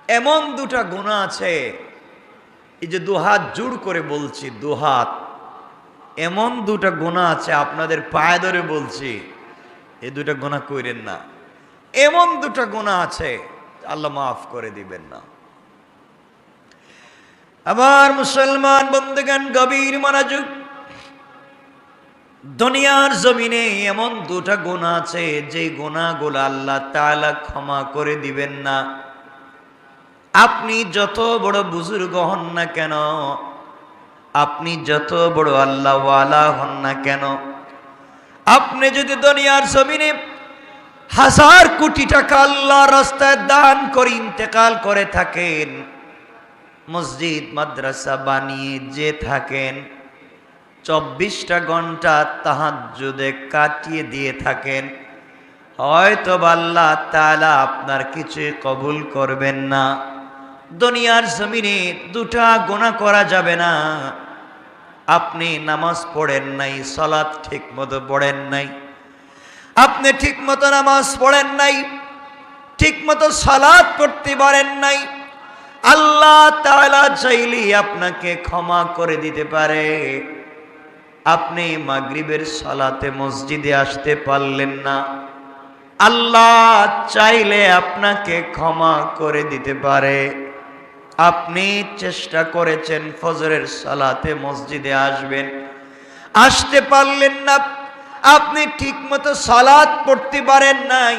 এমন দুটা গুনাহ আছে, এই যে দুহাত জোড় করে বলছি, দুহাত, এমন দুটা গুনাহ আছে আপনাদের পায়ে ধরে বলছি, এই দুটা গুনাহ কইরেন না। এমন দুটা গুনাহ আছে আল্লাহ মাফ করে দিবেন না। আমার মুসলমান বন্ধুগণ, গভীর মনোযোগ। দুনিয়ার জমিনে এমন দুটা গুনাহ আছে যে গুনাহগুলো আল্লাহ তাআলা ক্ষমা করে দিবেন না। আপনি যত বড় বুজুর্গ হন না কেন, আপনি যত বড় আল্লাহওয়ালা হন না কেন, আপনি যদি দুনিয়ার জমিনে 1000 কোটি টাকা আল্লাহর রাস্তায় দান করে ইন্তেকাল করে থাকেন, মসজিদ মাদ্রাসা বানিয়ে যে থাকেন, 24টা ঘন্টা তাহাজ্জুদে কাটিয়ে দিয়ে থাকেন, হয়তো আল্লাহ তাআলা আপনার কিছু কবুল করবেন না। দুনিয়ার জমিনে দুটা গুনাহ করা যাবে না। আপনি নামাজ পড়েন নাই, সালাত ঠিক মতো পড়েন নাই, আপনি ঠিক মতো নামাজ পড়েন নাই, ঠিক মতো সালাত পড়তে পারেন নাই, আল্লাহ তাআলা চাইলে আপনাকে ক্ষমা করে দিতে পারে। আপনি মাগরিবের সালাতে মসজিদে আসতে পারলেন না, আল্লাহ চাইলে আপনাকে ক্ষমা করে দিতে পারে। আপনি চেষ্টা করেছেন ফজরের সালাতে মসজিদে আসবেন, আসতে পারলেন না, আপনি ঠিকমতো সালাত পড়তে পারেন নাই,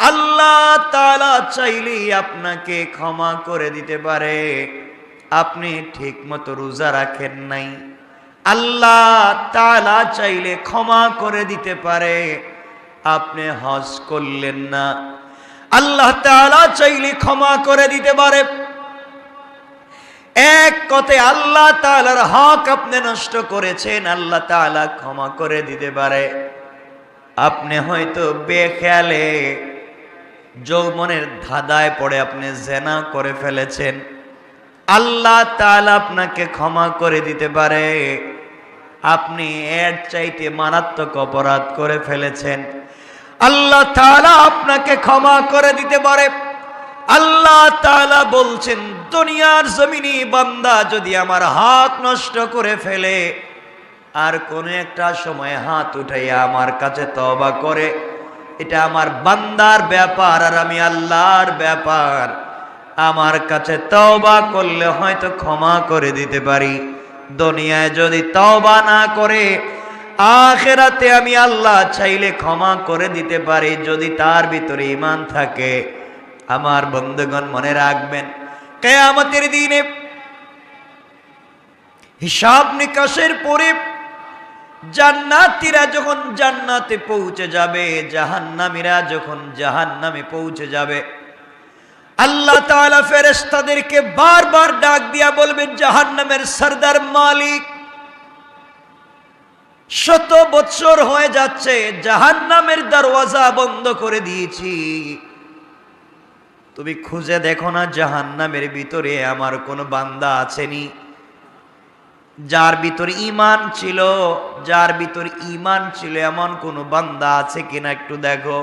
আল্লাহ তাআলা চাইলে আপনাকে ক্ষমা করে দিতে পারে। আপনি ঠিকমতো রোজা রাখেন নাই, আল্লাহ তাআলা চাইলে ক্ষমা করে দিতে পারে। আপনি হজ করলেন না, আল্লাহ তাআলা চাইলে ক্ষমা করে দিতে পারে। এক কথায় আল্লাহ তাআলার হক আপনি নষ্ট করেছেন, আল্লাহ তাআলা ক্ষমা করে দিতে পারে। আপনি হয়তো বেখেয়ালে যৌবনের ধাঁধায় পড়ে আপনি জিনা করে ফেলেছেন, আল্লাহ তাআলা আপনাকে ক্ষমা করে দিতে পারে। আপনি এর চাইতে মারাত্মক অপরাধ করে ফেলেছেন, আল্লাহ তাআলা আপনাকে ক্ষমা করে দিতে পারে। আল্লাহ তাআলা বলছেন, দুনিয়ার জমিনে বান্দা যদি আমার হক নষ্ট করে ফেলে আর কোন একটা সময় হাত উঠাইয়া আমার কাছে তওবা করে, এটা আমার বান্দার ব্যাপার আর আমি আল্লাহর ব্যাপার। আমার কাছে তওবা করলে হয়তো ক্ষমা করে দিতে পারি, দুনিয়ায় যদি তওবা না করে আখিরাতে আমি আল্লাহ চাইলে ক্ষমা করে দিতে পারি, যদি তার ভিতরে ঈমান থাকে। আমার বন্ধুগণ মনে রাখবেন, কিয়ামতের দিনে হিসাব নিকাশের পরে জান্নাতীরা যখন জান্নাতে পৌঁছে যাবে, জাহান্নামীরা যখন জাহান্নামে পৌঁছে যাবে, আল্লাহ তাআলা ফেরেশতাদেরকে বারবার ডাক দিয়া বলবেন, জাহান্নামের সরদার মালিক, 100 বছর হয়ে যাচ্ছে জাহান্নামের দরওয়াজা বন্ধ করে দিয়েছি, তুমি খুঁজে দেখো না জাহান্নামের ভিতরে আমার কোন বান্দা আছেনি, যার ভিতর ঈমান ছিল, যার ভিতর ঈমান ছিল এমন কোন বান্দা আছে কিনা একটু দেখো।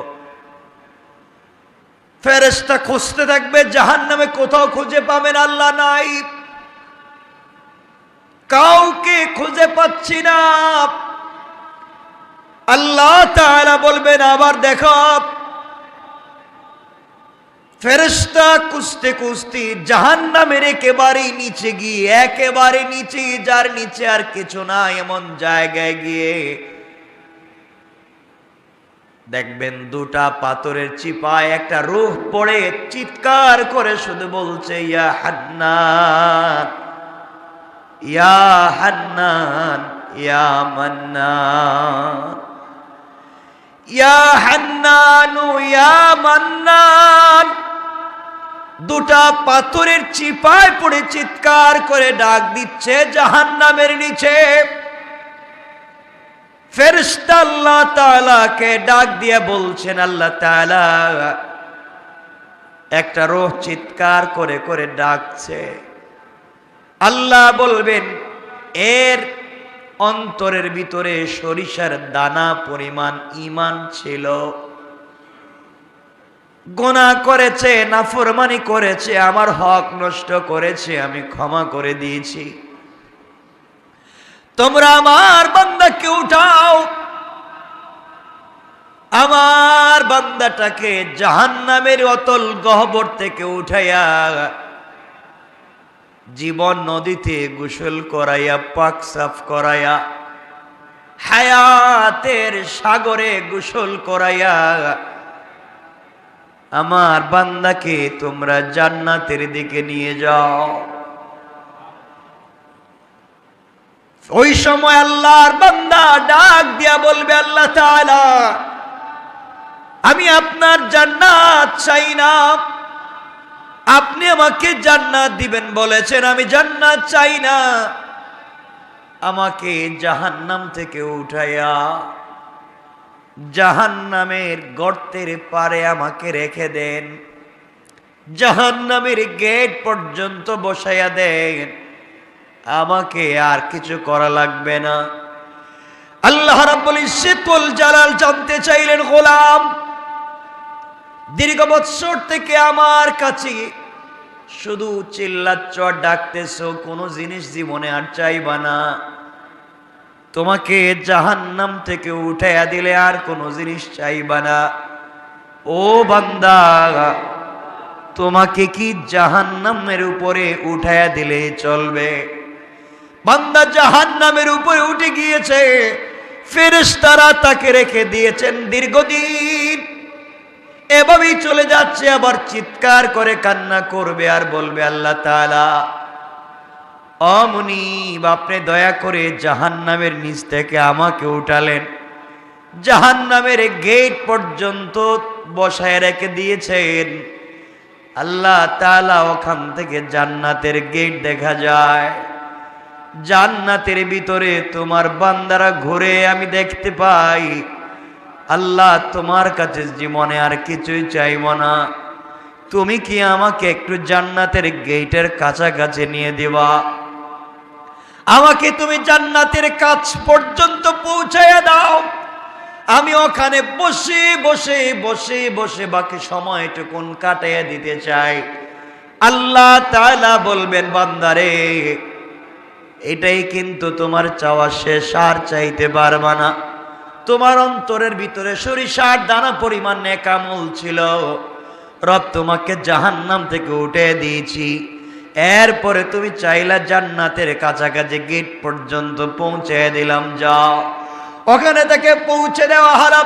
ফেরেশতা খুঁজতে থাকবে, জাহান্নামে কোথাও খুঁজে পাবেন, আল্লাহ নাই, কাউকে খুঁজে পাচ্ছি না। আল্লাহ তাআলা বলবেন, আবার দেখো। ফেরেশতা খুঁজতে খুঁজতে জাহান্নামের একেবারে নিচে গিয়ে, একেবারে নিচে, যার নিচে আর কিছু না এমন জায়গায় গিয়ে দেখবেন দুটা পাথরের চিপায় একটা রূহ পড়ে চিৎকার করে শুধু বলছে, ইয়া হান্নান, ইয়া হান্নান, ইয়া মান্নান, ইয়া হান্নানু ইয়া মান্নান। দুটা পাথরের চিপায় পড়ে চিৎকার করে ডাক দিচ্ছে জাহান্নামের নিচে। ফেরেশতা আল্লাহ তাআলাকে ডাক দিয়ে বলছেন, আল্লাহ তাআলা একটা রূহ চিৎকার করে করে ডাকছে। আল্লাহ বলবেন, এর অন্তরের ভিতরে সরিষার দানা পরিমাণ ঈমান ছিল, গুনাহ করেছে, নাফরমানি করেছে, আমার হক নষ্ট করেছে, আমি ক্ষমা করে দিয়েছি। তোমরা আমার বান্দাকে উঠাও, আমার বান্দাটাকে জাহান্নামের অতল গহ্বর থেকে উঠাইয়া জীবন নদীতে গোসল করাইয়া, পাক সাফ করাইয়া, হায়াতের সাগরে গোসল করাইয়া আমার বান্দাকে তোমরা জান্নাতের দিকে নিয়ে যাও। ওই সময় আল্লাহর বান্দা ডাক দিয়া বলবে, আল্লাহ তাআলা, আমি আপনার জান্নাত চাই না, আপনি আমাকে জান্নাত দিবেন বলেছেন, আমি জান্নাত চাই না, আমাকে জাহান্নাম থেকে উঠাইয়া জাহান্নামের গর্তের পারে আমাকে রেখে দেন, জাহান্নামের গেট পর্যন্ত বসাইয়া দেন, আমাকে আর কিছু করা লাগবে না। আল্লাহ রাব্বুল ইজ্জত ওয়াল জালাল জানতে চাইলেন, গোলাম, দীর্ঘ বৎসর থেকে আমার কাছে শুধু চিল্লাচ্ছ আর ডাকতেছো, কোনো জিনিস জীবনে আর চাইবা না, তোমাকে জাহান্নাম থেকে উঠাইয়া দিলে আর কোনো জিনিস চাইবা না। ও বান্দা, তোমাকে কি জাহান্নামের উপরে উঠাইয়া দিলে চলবে? বান্দা জাহান্নামের উপরে উঠে গিয়েছে, ফেরেশতারা তাকে রেখে দিয়েছেন দীর্ঘদিন, এভাবেই চলে যাচ্ছে। আবার চিৎকার করে কান্না করবে আর বলবে, আল্লাহ তাআলা, ও মুনিব, আপনি দয়া করে জাহান্নামের নিচ থেকে আমাকে উঠালেন, জাহান্নামের গেট পর্যন্ত বসায় রেখে দিয়েছেন। আল্লাহ তাআলা, ওখান থেকে জান্নাতের গেট দেখা যায়, জান্নাতের ভিতরে তোমার বান্দারা ঘুরে আমি দেখতে পাই। আল্লাহ, তোমার কাছে জীবনে আর কিছুই চাইব না, তুমি কি আমাকে একটু জান্নাতের গেটের কাছাকাছি নিয়ে দিবা? আমাকে তুমি জান্নাতের কাছ পর্যন্ত পৌঁছাইয়া দাও, আমি ওখানে বসে বসে বসে বসে বাকি সময়টুকুন কাটাইয়া দিতে চাই। আল্লাহ তাআলা বলবেন, বান্দারে, এটাই কিন্তু তোমার চাওয়া শেষ, আর চাইতে পারবা না। তোমার অন্তরের ভিতরে সরিষার দানা পরিমাণ নেক আমল ছিল, রব তোমাকে জাহান্নাম থেকে উঠে দিয়েছি, এরপরে তুমি চাইলা জান্নাতের কাছাকাছি গেট পর্যন্ত পৌঁছে দিলাম, যাও। ওখানে তাকে পৌঁছে দেওয়া হলো।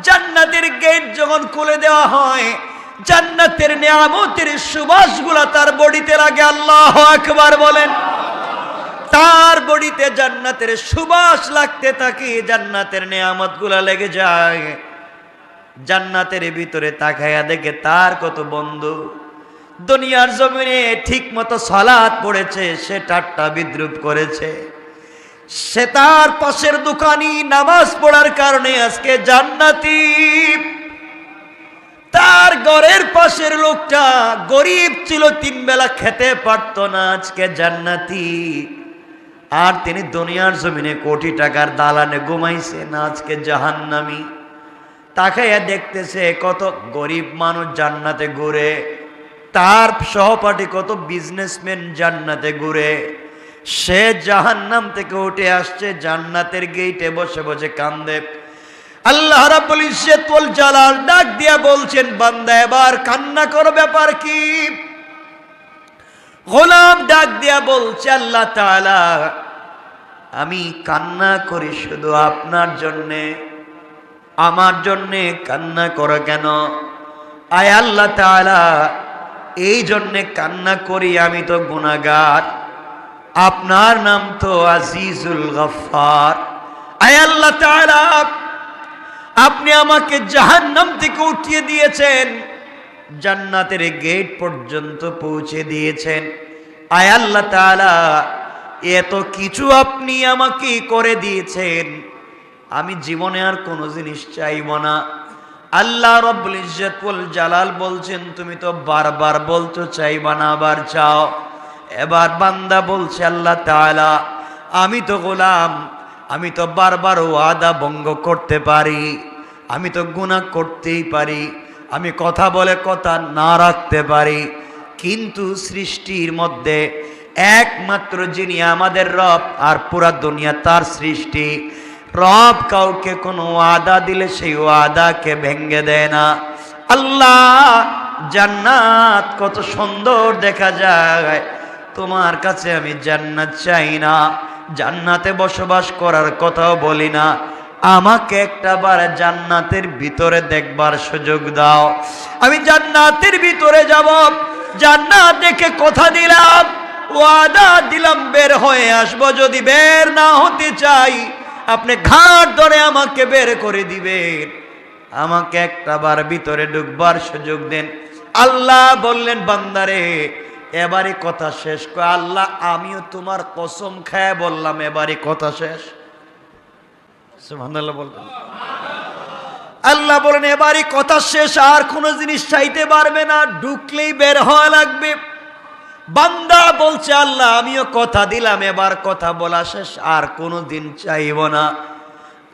জান্নাতের গেট যখন খুলে দেওয়া হয়, জান্নাতের নিয়ামতের সুবাসগুলা তার বডিতে লাগে। আল্লাহু আকবার বলেন। তার বডিতে জান্নাতের সুবাস লাগতে থাকে, জান্নাতের নিয়ামতগুলা লেগে যায়। জান্নাতের ভিতরে তাকায়া দেখে তার কত বন্ধু দুনিয়ার জমিনে ঠিক মতো সালাত পড়েছে, সে ঠাট্টা বিদ্রুপ করেছে। সে তার পাশের দোকানি নামাজ পড়ার কারণে আজকে জান্নাতি। তার ঘরের পাশের লোকটা গরিব ছিল, 3 বেলা খেতে পারত না, আজকে জান্নাতি। আর তিনি দুনিয়ার জমিনে কোটি টাকার দালানে ঘুমাইছেন, আজকে জাহান্নামী। তাকাইয়া দেখতেছে কত গরিব মানুষ জান্নাতে ঘুরে, তার সহপাঠী কত বিজনেসম্যান জান্নাতে ঘুরে, সে জাহান্নাম থেকে উঠে আসছে, জান্নাতের গেটে বসে বসে কান্দে। আল্লাহ রাব্বুল ইজ্জত ওয়াল জালাল ডাক দিয়া বলছেন, বান্দা এবার কান্না করো, ব্যাপার কি? গোলাম ডাক দিয়া বলছে, আল্লাহ তাআলা, আমি কান্না করি শুধু আপনার জন্যে, আমার জন্যে কান্না করো কেন? আয় আল্লাহ তাআলা, এই জন্যে কান্না করি, আমি তো গুনাহগার, আপনার নাম তো আজিজুল গফফার। আয় আল্লাহ তাআলা, আপনি আমাকে জাহান্নাম থেকে উঠিয়ে দিয়েছেন, জান্নাতের গেট পর্যন্ত পৌঁছে দিয়েছেন। আয় আল্লাহ তাআলা, এত কিছু আপনি আমাকে করে দিয়েছেন, আমি জীবনে আর কোনো জিনিস চাইব না। আল্লাহ রাব্বুল ইজ্জত ওয়াল জালাল বলছেন, তুমি তো বারবার বলতো চাইবা না, আবার চাও। এবার বান্দা বলছে, আল্লাহ তাআলা, আমি তো গোলাম, আমি তো বারবার ওয়াদা ভঙ্গ করতে পারি, আমি তো গুনাহ করতেই পারি, আমি কথা বলে কথা না রাখতে পারি, কিন্তু সৃষ্টির মধ্যে একমাত্র যিনি আমাদের রব আর পুরা দুনিয়া তার সৃষ্টি, রব কাউকে কোনো ওয়াদা দিলে সেই ওয়াদাকে ভেঙে দেয় না। আল্লাহ, জান্নাত কত সুন্দর দেখা যায়, তোমার কাছে আমি জান্নাত চাই না, জান্নাতে বসবাস করার কথাও বলি না, আমাকে একটাবার জান্নাতের ভিতরে দেখবার সুযোগ দাও। আমি জান্নাতের ভিতরে যাব, জান্নাত দেখে কথা দিলাম, ওয়াদা দিলাম বের হয়ে আসবো। যদি বের না হতে চাই, আপনি ঘাট ধরে আমাকে বের করে দিবেন, আমাকে একটাবার ভিতরে ঢুকবার সুযোগ দেন। আল্লাহ বললেন, বান্দারে এবারে কথা শেষ। আল্লাহ, আমিও তোমার কসম খায় বললাম এবারে কথা শেষ। সুবহানাল্লাহ বলবেন। আল্লাহ বলেন এবারে কথা শেষ, আর কোনো জিনিস চাইতে পারবে না, ঢুকলেই বের হওয়া লাগবে। বান্দা বলছে, আল্লাহ আমিও কথা দিলাম, এবার কথা বলা শেষ, আর কোনো দিন চাইব না।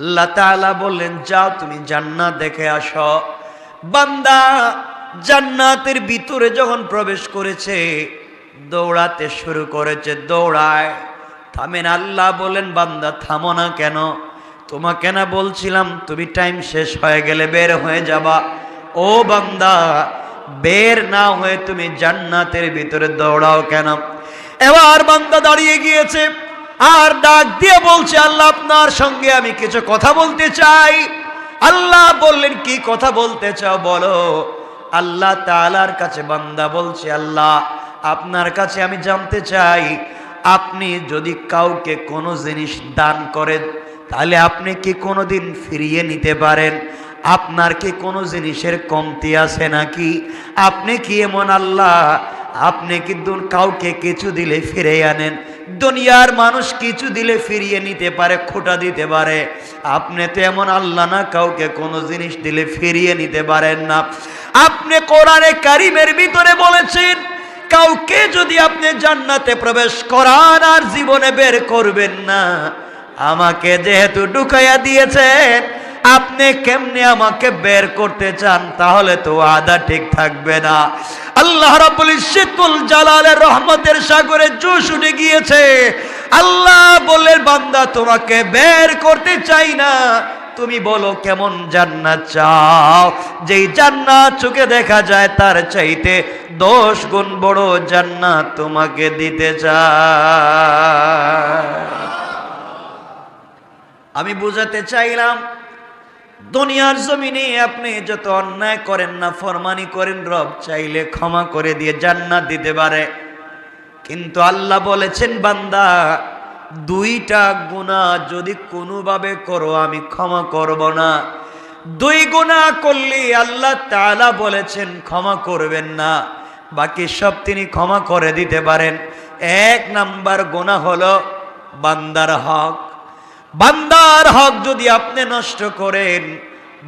আল্লাহ তাআলা বললেন, যাও তুমি জান্নাত দেখে আসো। বান্দা জান্নাতের ভিতরে যখন প্রবেশ করেছে, দৌড়াতে শুরু করেছে, দৌড়ায়। থামেন। আল্লাহ বলেন, বান্দা থামো না কেন? তোমাকে না বলছিলাম তুমি টাইম শেষ হয়ে গেলে বের হয়ে যাবা? ও বান্দা, বের না হয়ে তুমি জান্নাতের ভিতরে দৌড়াও কেন? এবার বান্দা দাঁড়িয়ে গিয়েছে আর ডাক দিয়ে বলছে, আল্লাহ আপনার সঙ্গে আমি কিছু কথা বলতে চাই। আল্লাহ বললেন, কি কথা বলতে চাও বলো। আল্লাহ তাআলার কাছে বান্দা বলছে, আল্লাহ আপনার কাছে আমি জানতে চাই, আপনি যদি কাউকে কোনো জিনিস দান করেন, তাহলে আপনি কি কোনোদিন ফিরিয়ে নিতে পারেন? আপনার কি কোনো জিনিসের কমতি আছে নাকি? আপনি কি এমন আল্লাহ, আপনি কি কাউকে কিছু দিলে ফিরে আনেন? দুনিয়ার মানুষ কিছু দিলে ফিরিয়ে নিতে পারে, খোঁটা দিতে পারে, আপনি তো এমন আল্লাহ না, কাউকে কোনো জিনিস দিলে ফিরিয়ে নিতে পারেন না। আপনি কোরআনে কারিমের ভিতরে বলেছেন, কাউকে যদি আপনি জান্নাতে প্রবেশ করান আর জীবনে বের করবেন না, আমাকে যেহেতু ঢুকাইয়া দিয়েছেন, আপনি কেমনে আমাকে বের করতে চান? তাহলে তো ওয়াদা ঠিক থাকবে না। আল্লাহ রাব্বুল ইজ্জতুল জালালের রহমতের সাগরে জোশ উঠে গিয়েছে। আল্লাহ বললেন, বান্দা তোমাকে বের করতে চাই না, তুমি বলো কেমন জান্নাত চাও? যেই জান্নাত চোখে দেখা যায় তার চাইতে 10 গুণ বড় জান্নাত তোমাকে দিতে চাই। আমি বুঝাতে চাইলাম, দুনিয়ার জমিনে আপনি যত অন্যায় করেন না, ফরমানি করেন, রব চাইলে ক্ষমা করে দিয়ে জান্নাত দিতে পারে। কিন্তু আল্লাহ বলেছেন, বান্দা দুইটা গুনাহ যদি কোনোভাবে করো আমি ক্ষমা করব না। 2 গুনাহ করলে আল্লাহ তাআলা বলেছেন ক্ষমা করবেন না, বাকি সব তিনি ক্ষমা করে দিতে পারেন। 1 নাম্বার গুনাহ হলো বান্দার হক। বান্দার হক যদি আপনি নষ্ট করেন,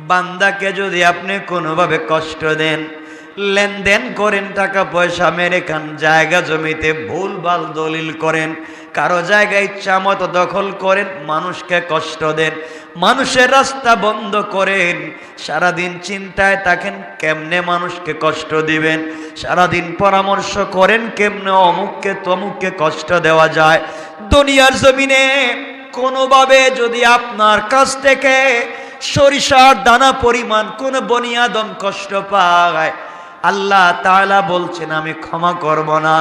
বান্দাকে যদি আপনি কোনোভাবে কষ্ট দেন, লেনদেন করেন, টাকা পয়সা মেরে খান, জায়গা জমিতে ভুলভাল দলিল করেন, কারো জায়গায় ইচ্ছা মতো দখল করেন, মানুষকে কষ্ট দেন, মানুষের রাস্তা বন্ধ করেন, সারাদিন চিন্তায় থাকেন কেমনে মানুষকে কষ্ট দিবেন, সারাদিন পরামর্শ করেন কেমনে অমুককে তমুককে কষ্ট দেওয়া যায়। দুনিয়ার জমিনে কোনোভাবে যদি আপনার কাছ থেকে সরিষার দানা পরিমাণ কোন বনি আদম কষ্ট পায়, আল্লাহ তাআলা বলছেন আমি ক্ষমা করব না।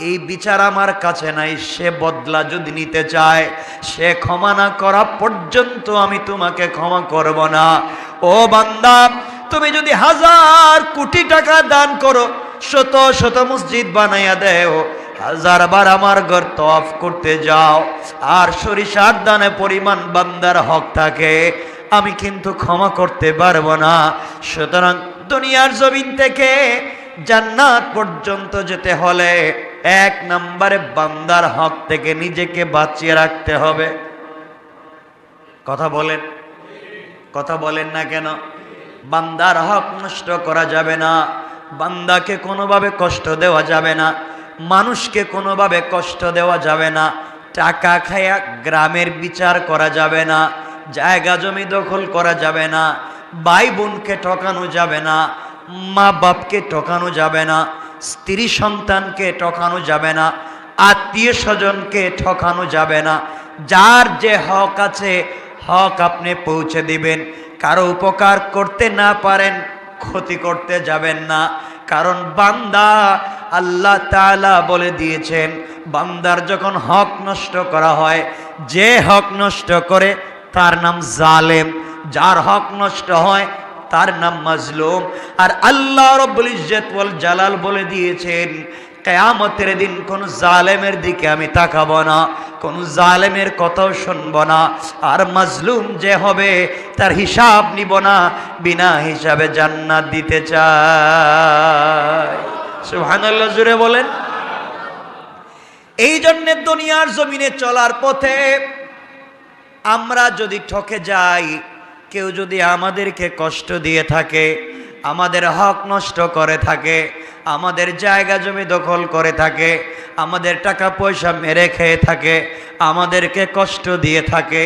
এই বিচার আমার কাছে নাই। সে বদলা যদি নিতে চায়, সে ক্ষমা না করা পর্যন্ত আমি তোমাকে ক্ষমা করব না। ও বান্দা, তুমি যদি 1000 কোটি টাকা দান করো, শত শত মসজিদ বানাইয়া দেও, 1000 বার আমার ঘর তওয়াফ করতে যাও, আর সরিষার দানা পরিমাণ বান্দার হক থাকে, আমি কিন্তু ক্ষমা করতে পারবো না। সুতরাং দুনিয়ার জমিন থেকে জান্নাত পর্যন্ত যেতে হলে 1 নম্বরে বান্দার হক থেকে নিজেকে বাঁচিয়ে রাখতে হবে। কথা বলেন না কেন? বান্দার হক নষ্ট করা যাবে না, বান্দাকে কোনোভাবে কষ্ট দেওয়া যাবে না, মানুষকে কোনোভাবে কষ্ট দেওয়া যাবে না, টাকা খায়া গ্রামের বিচার করা যাবে না, জায়গা জমি দখল করা যাবে না, ভাই বোনকে ঠকানো যাবে না, মা বাপকে ঠকানো যাবে না, স্ত্রী সন্তানকে ঠকানো যাবে না, আত্মীয় স্বজনকে ঠকানো যাবে না। যার যে হক আছে হক আপনি পৌঁছে দিবেন। কারো উপকার করতে না পারেন, ক্ষতি করতে যাবেন না। কারণ বান্দা, আল্লাহ তাআলা বলে দিয়েছেন, বান্দার যখন হক নষ্ট করা হয়, যে হক নষ্ট করে তার নাম জালেম, যার হক নষ্ট হয় তার নাম মাজলুম। আর আল্লাহ রাব্বুল ইজ্জত ওয়াল জালাল বলে দিয়েছেন, কিয়ামতের দিন কোন জালেমের দিকে আমি তাকাবো না, কোন জালেমের কথাও শুনবো না। আর মাজলুম যে হবে তার হিসাব নিব না, বিনা হিসাবে জান্নাত দিতে চাই। সুবহানাল্লাহ, জুড়ে বলেন। এই জন্য দুনিয়ার জমিনে চলার পথে আমরা যদি ঠকে যাই, কেউ যদি আমাদেরকে কষ্ট দিয়ে থাকে, আমাদের হক নষ্ট করে থাকে, আমাদের জায়গা জমি দখল করে থাকে, আমাদের টাকা পয়সা মেরে খেয়ে থাকে, আমাদেরকে কষ্ট দিয়ে থাকে,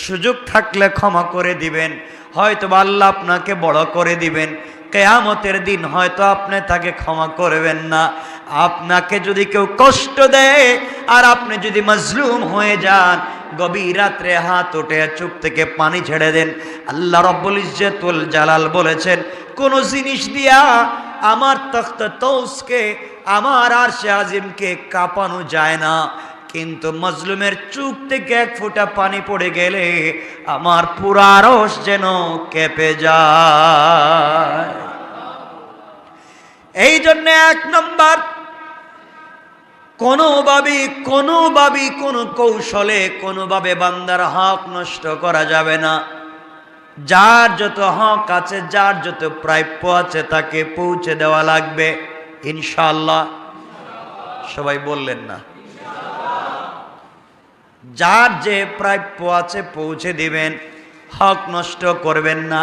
সুযোগ থাকলে ক্ষমা করে দিবেন। হয়তো আল্লাহ আপনাকে বড় করে দিবেন, কিয়ামতের দিন হয়তো আপনি তাকে ক্ষমা করবেন না। আপনাকে যদি কেউ কষ্ট দেয় আর আপনি যদি মাজলুম হয়ে যান, গভীর রাত্রে হাত উঠে চোখ থেকে পানি ছেড়ে দেন। আল্লাহ রাব্বুল ইজ্জত ওয়াল জালাল বলেছেন, কোন জিনিস দিয়া আমার তখ্ত তৌসকে, আমার আরশে আজিমকে কাঁপানো যায় না, কিন্তু মাজলুমের চোখ থেকে এক ফোঁটা পানি পড়ে গেলে আমার পুরা আরশ যেন কেঁপে যায়। এই জন্য এক নম্বর, কোনোভাবে কোনো কৌশলে কোনোভাবে বান্দার হক নষ্ট করা যাবে না। যার যত হক আছে, যার যত প্রাপ্য আছে তাকে পৌঁছে দেওয়া লাগবে ইনশাআল্লাহ। সবাই বললেন না? যার যে প্রাপ্য আছে পৌঁছে দিবেন, হক নষ্ট করবেন না।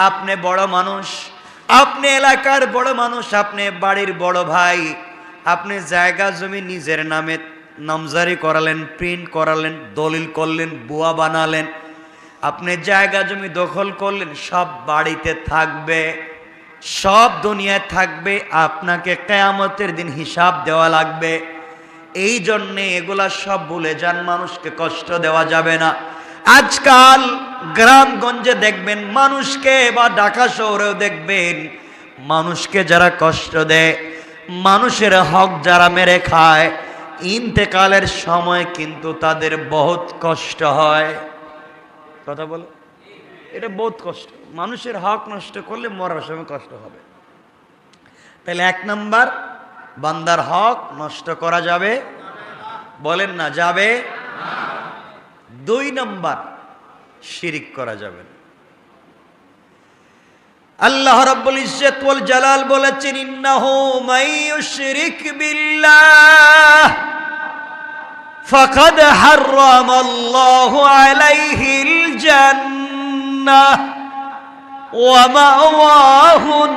আপনি বড় মানুষ, আপনি এলাকার বড় মানুষ, আপনি বাড়ির বড় ভাই, আপনি জায়গা জমি নিজের নামে নামজারি করালেন, প্রিন্ট করালেন, দলিল করলেন, বুয়া বানালেন, আপনি জায়গা জমি দখল করলেন, সব বাড়িতে থাকবে, সব দুনিয়ায় থাকবে, আপনাকে কিয়ামতের দিন হিসাব দেওয়া লাগবে। এই জন্যে এগুলা সব ভুলে যান, মানুষকে কষ্ট দেওয়া যাবে না। আজকাল গ্রামগঞ্জে দেখবেন মানুষকে, বা ঢাকা শহরেও দেখবেন মানুষকে যারা কষ্ট দেয়, মানুষের হক যারা মেরে খায়, ইন্তেকালের সময় কিন্তু তাদের বহুত কষ্ট হয়। কথা বলো, এটা বহুত কষ্ট। মানুষের হক নষ্ট করলে মরার সময় কষ্ট হবে। তাহলে এক নাম্বার, বান্দার হক নষ্ট করা যাবে, বলেন না যাবে। 2 নাম্বার, শিরিক করা যাবে না। আল্লাহ রাব্বুল ইজ্জত ওয়াল জালাল বলেছেন, ইন্নাহু মাইয়ুশরিক বিল্লাহ ফাকাদ হারামাল্লাহু আলাইহিল জান্নাহ ওয়া মাওয়াহুন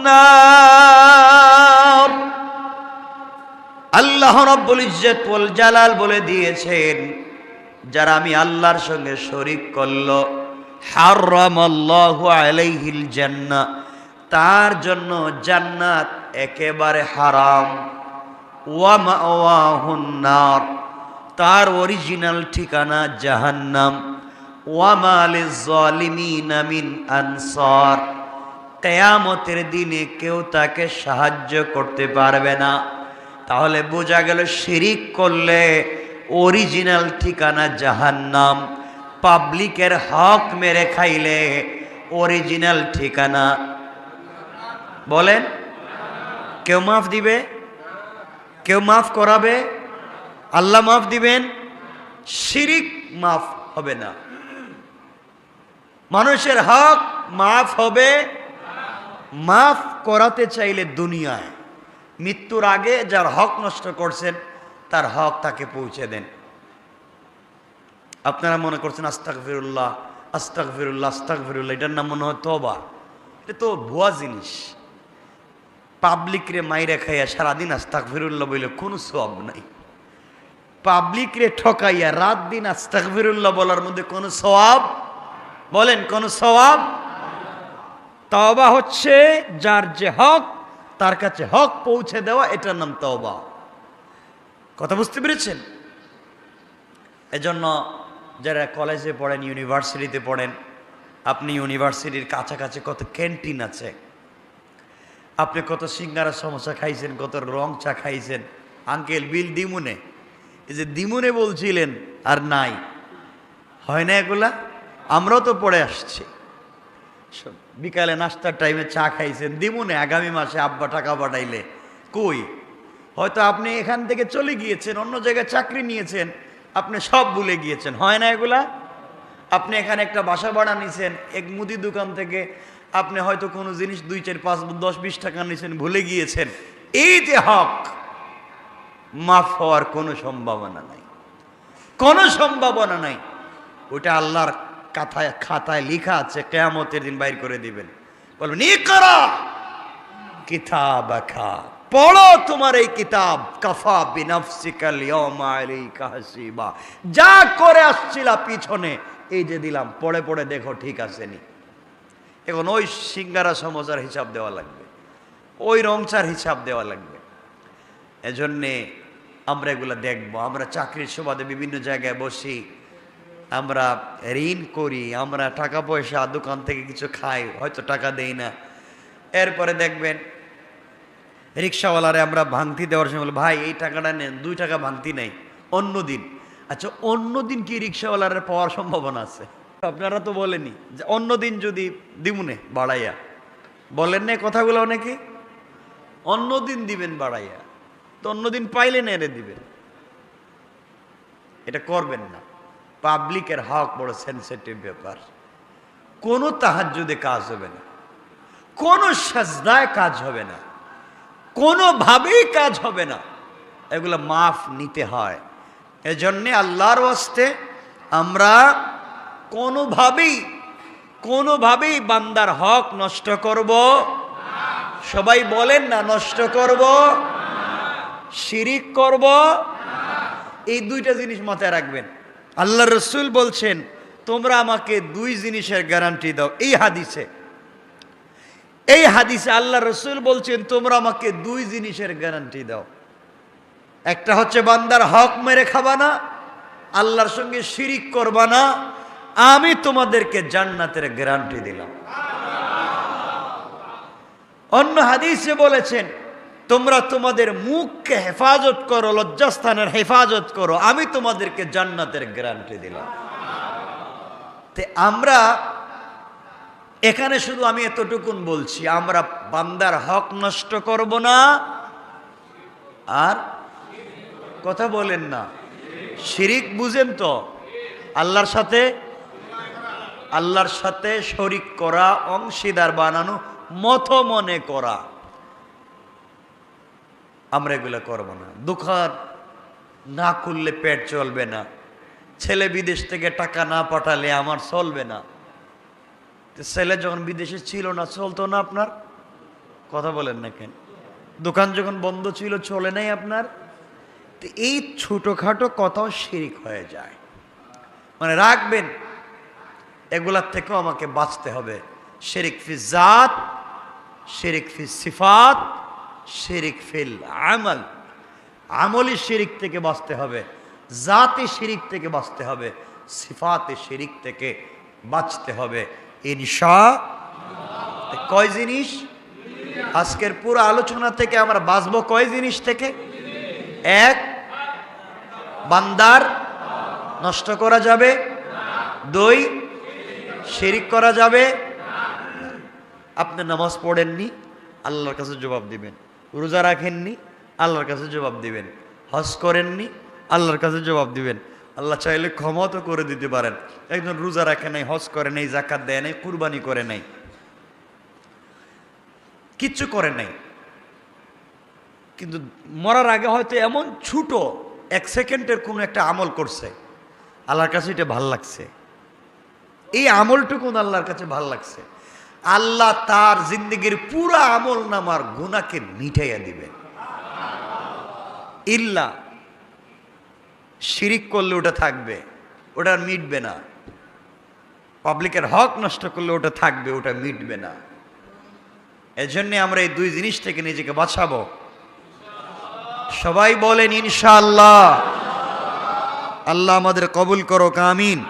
নার। আল্লাহ রাব্বুল ইজ্জত ওয়াল জালাল বলে দিয়েছেন, যারা আমি আল্লাহর সঙ্গে শরীক করলো, হারামাল্লাহু আলাইহিল জান্নাহ, তার জন্য জান্নাত একেবারে হারাম। ওয়া মাওয়াহুন নার, তার অরিজিনাল ঠিকানা জাহান্নাম। ওয়া মা লিয-যালিমিনা মিন আনসার, কিয়ামতের দিনে কেউ তাকে সাহায্য করতে পারবে না। তাহলে বোঝা গেল, শিরিক করলে অরিজিনাল ঠিকানা জাহান্নাম, পাবলিকের হক মেরে খাইলে অরিজিনাল ঠিকানা, বলেন কেউ মাফ দিবে? কেউ মাফ করাবে? আল্লাহ মাফ দিবেন? শিরিক মাফ হবে না। মানুষের হক মাফ হবে, মাফ করাতে চাইলে দুনিয়ায়, মৃত্যুর আগে যার হক নষ্ট করছেন তার হক তাকে পৌঁছে দেন। আপনারা মনে করছেন আস্তাগফিরুল্লাহ আস্তাগফিরুল্লাহ আস্তাগফিরুল্লাহ, এটার নাম মনে হয় তওবা। এটা তো ভুয়া জিনিস। পাবলিক রে মাইরে খাইয়া সারাদিন আস্তাগফিরুল্লাহ বলে কোনো সওয়াব নাই। পাবলিক রে ঠকাইয়া রাত দিন আস্তাগফিরুল্লাহ বলার মধ্যে কোনো সওয়াব, বলেন কোনো সওয়াব? তওবা হচ্ছে যার যে হক তার কাছে হক পৌঁছে দেওয়া, এটার নাম তওবা। কথা বুঝতে পেরেছেন? এজন্য যারা কলেজে পড়েন, ইউনিভার্সিটিতে পড়েন, আপনি ইউনিভার্সিটির কাছাকাছি কত ক্যান্টিন আছে, আপনি কত সিঙ্গারা সমোসা খাইছেন, কত রং চা খাইছেন। আঙ্কেল বিল দিমুনে, এই যে দিমুনে বলছিলেন আর নাই, হয় না এগুলা? আমরাও তো পড়ে আসছি। বিকালে নাস্তার টাইমে চা খাইছেন দিমুনে, আগামী মাসে আব্বা টাকা পাঠাইলে কই? হয়তো আপনি এখান থেকে চলে গিয়েছেন, অন্য জায়গায় চাকরি নিয়েছেন, আপনি সব ভুলে গিয়েছেন। হয় না এগুলা? আপনি এখানে একটা বাসা ভাড়া নিয়েছেন, এক মুদি দোকান থেকে আপনি হয়তো কোনো জিনিস 2, 4, 5, 10, 20 টাকা নিয়েছেন, ভুলে গিয়েছেন। এই যে হক, মাফ হওয়ার কোনো সম্ভাবনা নাই, কোনো সম্ভাবনা নাই। ওটা আল্লাহর খাতায় লেখা আছে, কিয়ামতের দিন বাইর করে দিবেন। বলবেন ইকরা কিতাবাকা, পড়ো তোমার এই কিতাব, কাফা বিনাফসিকাল ইয়াউমা আলাইকা হাসিবা। যা করে আসছিলা পিছনে, এই যে দিলাম, পড়ে পড়ে দেখো ঠিক আছে নি। এখন ওই সিঙ্গারা সমোসার হিসাব দেওয়া লাগবে, ওই রংচার হিসাব দেওয়া লাগবে। এজন্যে আমরা এগুলো দেখবো। আমরা চাকরির সুবাদে বিভিন্ন জায়গায় বসি, আমরা ঋণ করি, আমরা টাকা পয়সা দোকান থেকে কিছু খাই, হয়তো টাকা দেই না। এরপরে দেখবেন রিক্সাওয়ালারে আমরা ভাঙতি দেওয়ার সময় বলি, ভাই এই টাকাটা নেন, 2 টাকা ভাঙতি নেই অন্য দিন। আচ্ছা, অন্য দিন কি রিক্সাওয়ালারে পাওয়ার সম্ভাবনা আছে? আপনারা তো বলেনি যে অন্য দিন যদি দিমুনে বাড়াইয়া, বলেন না কথাগুলো অনেকে? অন্য দিন দিবেন বাড়াইয়া, তো অন্য দিন পাইলে না এনে দিবেন। এটা করবেন না। পাবলিকের হক বড় সেনসিটিভ ব্যাপার। কোনো তাহাজ্জুদে কাজ হবে না, কোনো সাজদায় কাজ হবে না, কোনোভাবেই কাজ হবে না। এগুলো মাফ নিতে হয়। এজন্যে আল্লাহর ওয়াস্তে আমরা কোনোভাবেই বান্দার হক নষ্ট করব। সবাই বলেন না, নষ্ট করব, শিরিক করব। এই 2টা জিনিস মাথায় রাখবেন। আল্লাহ রসুল বলছেন, তোমরা আমাকে 2 জিনিসের গ্যারান্টি দাও। এই হাদিসে আল্লাহ রসুল বলছেন, তোমরা আমাকে 2 জিনিসের গ্যারান্টি দাও। একটা হচ্ছে বান্দার হক মেরে খাবা না, আল্লাহর সঙ্গে শিরিক করবা না, আমি তোমাদেরকে জান্নাতের গ্যারান্টি দিলাম। অন্য হাদিসে বলেছেন, তোমরা তোমাদের মুখকে হেফাজত করো, লজ্জাস্থানের হেফাজত করো, আমি তোমাদেরকে জান্নাতের গ্যারান্টি দিলাম। তে আমরা এখানে শুধু আমি এতটুকুন বলছি, আমরা বান্দার হক নষ্ট করব না, আর কথা বলেন না, শিরিক বুঝেন তো? আল্লাহর সাথে শরিক করা, অংশীদার বানানো, মত মনে করা, আমরা এগুলো করব না। দোকান না খুললে পেট চলবে না, ছেলে বিদেশ থেকে টাকা না পাঠালে আমার চলবে না। ছেলে যখন বিদেশে ছিল না, চলতো না আপনার? কথা বলেন না কেন? দোকান যখন বন্ধ ছিল, চলে নাই আপনার? তো এই ছোটখাটো কথাও শিরিক হয়ে যায়। মানে রাখবেন, এগুলার থেকেও আমাকে বাঁচতে হবে। শিরিক ফি জাত, শিরিক ফি সিফাত, শিরিক ফিল আমল। আমলি শিরিক থেকে বাঁচতে হবে, জাতি শিরিক থেকে বাঁচতে হবে, সিফাতে শিরিক থেকে বাঁচতে হবে ইনশাআল্লাহ। কয় জিনিস? আজকের পুরো আলোচনা থেকে আমরা বাঁচবো কয় জিনিস থেকে? 1, বান্দার নষ্ট করা যাবে। 2, শিরিক করা যাবে। আপনি নামাজ পড়েননি, আল্লাহর কাছে জবাব দিবেন। রোজা রাখেননি, আল্লাহর কাছে জবাব দিবেন। হজ করেননি, আল্লাহর কাছে জবাব দিবেন। আল্লাহ চাইলে ক্ষমা তো করে দিতে পারেন। একজন রোজা রাখে নাই, হজ করে নাই, যাকাত দেয় নাই, কুরবানি করে নাই, কিচ্ছু করে নাই, কিন্তু মরার আগে হয়তো এমন ছোট 1 সেকেন্ডের কোনো একটা আমল করছে, আল্লাহর কাছে এটা ভাল লাগছে। এই আমলটুকু আল্লাহর কাছে ভাল লাগছে, আল্লাহ তার জিন্দগির পুরো আমল নামার গুনাহকে মিটাইয়া দিবেন। ইল্লা শিরিক করলে ওটা থাকবে, ওটা মিটবে না। পাবলিকের হক নষ্ট করলে ওটা থাকবে, ওটা মিটবে না। এজন্য আমরা এই দুই জিনিস থেকে নিজেকে বাঁচাবো। সবাই বলেন ইনশাআল্লাহ। আল্লাহ আমাদের কবুল করো, আমিন।